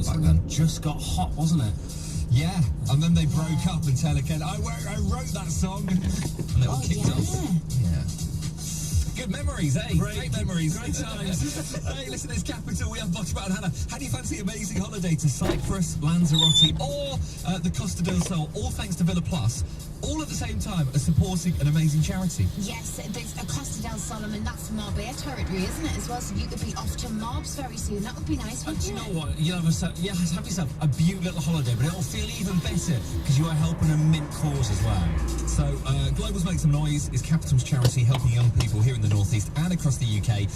felt back then. Just got hot, wasn't it? Yeah, and then they broke up and Taylor Ken, I wrote that song. And it all kicked off. Yeah. Good memories, eh? Great memories. Great times. Hey, listen, it's Capital. We have Boschbart and Hannah. How do you fancy an amazing holiday to Cyprus, Lanzarote, or the Costa del Sol, all thanks to Villa Plus, all at the same time as supporting an amazing charity? Yes, there's a Costa del Sol, and that's Marbella territory, isn't it, as well? So you could be off to Marbs very soon. That would be nice, wouldn't Do you know what? You'll have yourself a beautiful little holiday, but it'll feel even better because you are helping a mint cause as well. So, Globals Make Some Noise is Capital's charity helping young people here in the North East and across the UK.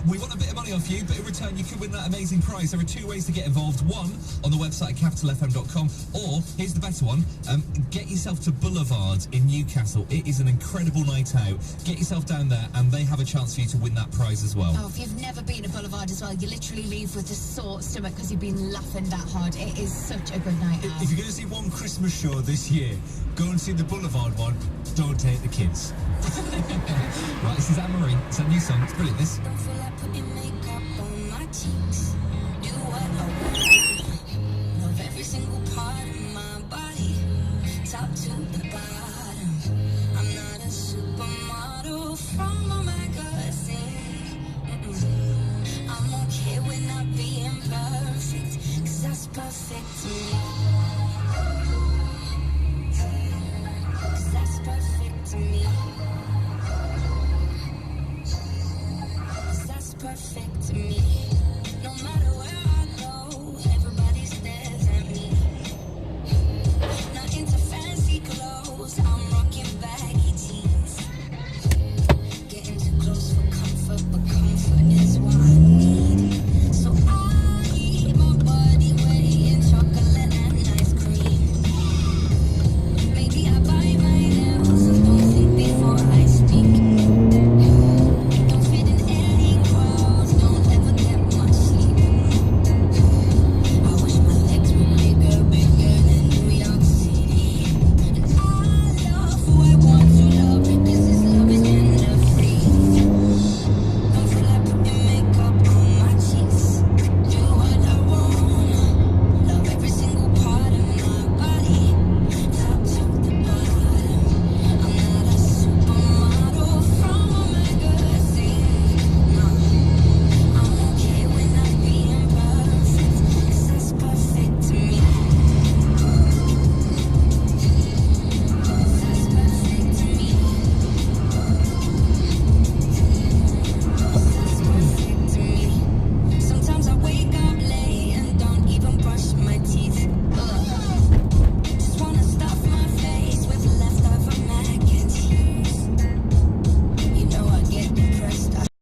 We want a bit of money off you, but in return you could win that amazing prize. There are two ways to get involved. One, on the website capitalfm.com, or, here's the better one, get yourself to Boulevard in Newcastle. It is an incredible night out. Get yourself down there and they have a chance for you to win that prize as well. Oh, if you've never been to Boulevard as well, you literally leave with a sore stomach because you've been laughing that hard. It is such a good night out. If you're going to see one Christmas show this year, go and see the Boulevard one. Don't take the kids. Right, this is Anne-Marie. It's a new song. It's brilliant, this. Don't feel like putting makeup on my cheeks. Do what I want. Love every single part of my body, top to the bottom. I'm not a supermodel from a magazine. I'm okay with not being perfect, 'cause that's perfect to me. 'Cause that's perfect to me.